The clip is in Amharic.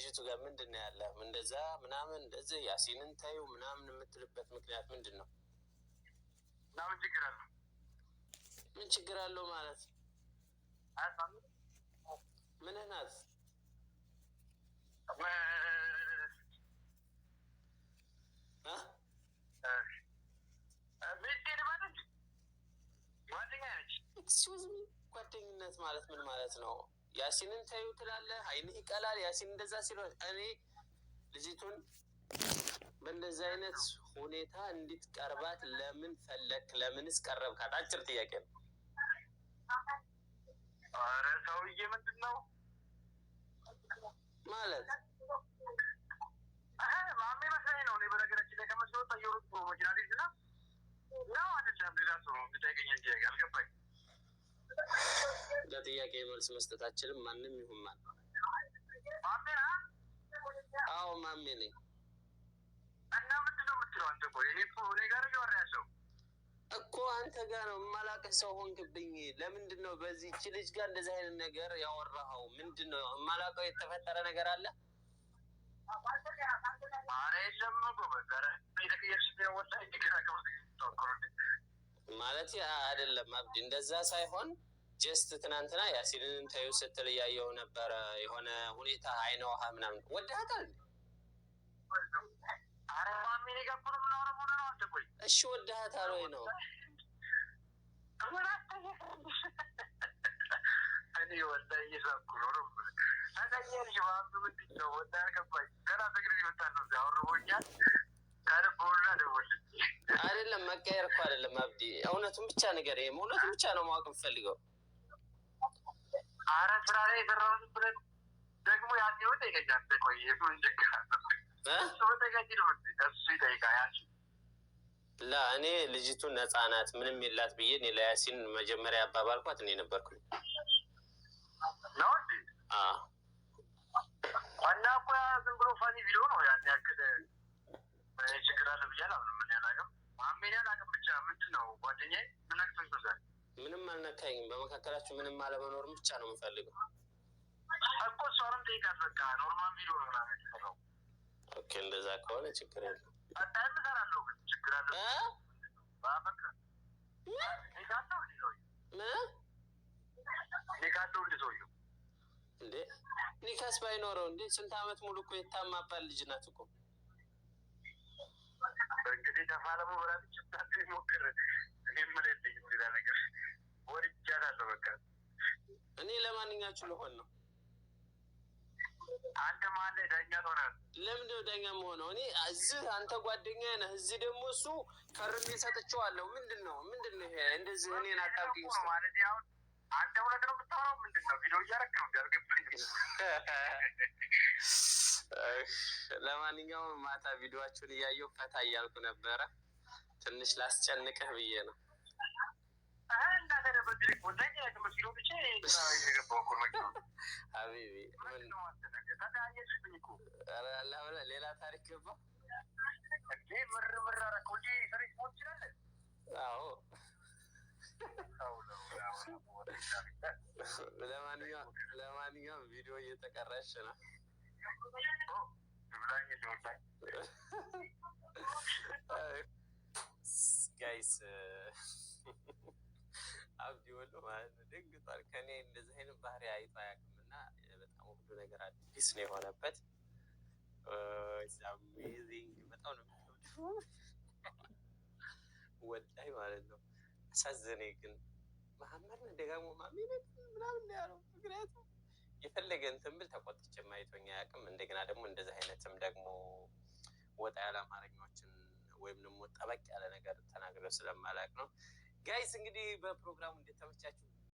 ከልጅቱ ጋር ምንድን ነው ያለህ? እንደዛ ምናምን እንደዚህ ያሲንን ታዩ ምናምን የምትልበት ምክንያት ምንድን ነው? ምን ችግር አለው? ምን ችግር አለው ማለት ምን ናት? ጓደኝነት ማለት ምን ማለት ነው? ያሲንን ታዩ ትላለህ፣ አይንህ ይቀላል። ያሲን እንደዛ ሲሆን እኔ ልጅቱን በእንደዚህ አይነት ሁኔታ እንድትቀርባት ለምን ፈለክ? ለምንስ ቀረብካት? አጭር ጥያቄ ነው። ኧረ ሰውዬ ምንድን ነው ማለት? ማሜ መሰለኝ ነው። እኔ በነገራችን ላይ ከመስሎት ጠየሩት መኪና ልጅ ነው አይደለም? ሌላ ሰው የሚጠይቀኝ እንጂ አልገባኝም። ለጥያቄ መልስ መስጠታችንም ማንም ይሁን ማን ማሜ? አዎ ማሜ ነኝ። እና ምንድን ነው የምትለው አንተ? ቆይ እኔ ጋር እያወራ ያለው እኮ አንተ ጋር ነው። የማላውቅህ ሰው ሆንክብኝ። ለምንድን ነው በዚህች ልጅ ጋር እንደዚህ አይነት ነገር ያወራኸው? ምንድን ነው የማላውቀው? የተፈጠረ ነገር አለ? ኧረ የለም ማለት አይደለም አብዲ፣ እንደዛ ሳይሆን ጀስት ትናንትና ያሲንን ታዩ ስትል እያየው ነበረ። የሆነ ሁኔታ አይነ ውሃ ምናምን ወዳታል። እሺ ወዳታል ወይ ነው? አይደለም መቀየር እኮ አይደለም አብዲ፣ እውነቱን ብቻ ነገር እውነቱን ብቻ ነው ማወቅ የምፈልገው። አረ ስራ ላይ የሰራውን ብለን ደግሞ ያሲው ተይገኛል። ቆይ ምን ችግር አለ? እሱ ይጠይቃል። ላ እኔ ልጅቱ ነፃ ናት ምንም የላት ብዬ እኔ ለያሲን መጀመሪያ አባባልኳት እኔ ነበርኩኝ ነው እንዴ? እና እኮ ዝም ብሎ ፋኒ ቪዲዮ ነው። ያን ያክል ችግር አለ ብዬ አላምንም። ምን ያላቅም ማሜን ያላቅም ብቻ ምንድን ነው ጓደኛዬ ምን ነክቶኝ ይዛል? ምንም አልነካኝም። በመካከላችሁ ምንም አለመኖርም ብቻ ነው የምፈልገው እኮ። እሷንም ጠይቃት በቃ ኖርማል ቪዲዮ ነው ምናምን የተሰራው። ኦኬ እንደዛ ከሆነ ችግር የለም። አታይም እሰራለሁ ግን ችግር አለ በቃ ኒካለው እንዲሰውየው እንዴ ኒካስ ባይኖረው እንዴ? ስንት አመት ሙሉ እኮ የታማባል ልጅ ናት እኮ። እንግዲህ ተፋለሙ በላት ችግር ይሞክር። እኔ ምለልኝ ሌላ ነገር ወርጃለሁ በቃ። እኔ ለማንኛችሁ ልሆን ነው? አንተ ማለ ዳኛ ትሆናለህ። ለምንድን ነው ዳኛ የምሆነው? እኔ እዚህ አንተ ጓደኛ ነህ፣ እዚህ ደግሞ እሱ ፈርሜ ሰጥቼዋለሁ። ምንድን ነው ይሄ? እንደዚህ እኔን አጣብቂኝ ማለት አሁን አንተ እውነት ነው የምታወራው? ምንድን ነው ቪዲዮ እያደረክ ነው? እንዳልገባኝ። ለማንኛውም ማታ ቪዲዮአችሁን እያየሁ ፈታ እያልኩ ነበረ። ትንሽ ላስጨንቅህ ብዬ ነው። ሀቢቢ ሌላ ታሪክ ገባ። አዎ ለማንኛውም ቪዲዮ እየተቀረሽ ነው ጋይስ። አብዲ ወሎ ማለት ነው ደንግጧል። ከኔ እንደዚህ አይነት ባህሪ አይቶ አያውቅም እና በጣም ሁሉ ነገር አዲስ ነው የሆነበት። አሜዚንግ በጣም ነው ወላሂ ማለት ነው። አሳዘነኝ ግን መሐመድ ነው ደጋግሞ ማሜ ምናምን ያለው። ምክንያቱም የፈለገ እንትን ብል ተቆጥቼ ማየቶኛ አያውቅም። እንደገና ደግሞ እንደዚህ አይነትም ደግሞ ወጣ ያለ አማርኛዎችን ወይም ደግሞ ጠበቅ ያለ ነገር ተናግረው ስለማላውቅ ነው። ጋይስ እንግዲህ በፕሮግራሙ እንደተመቻችሁ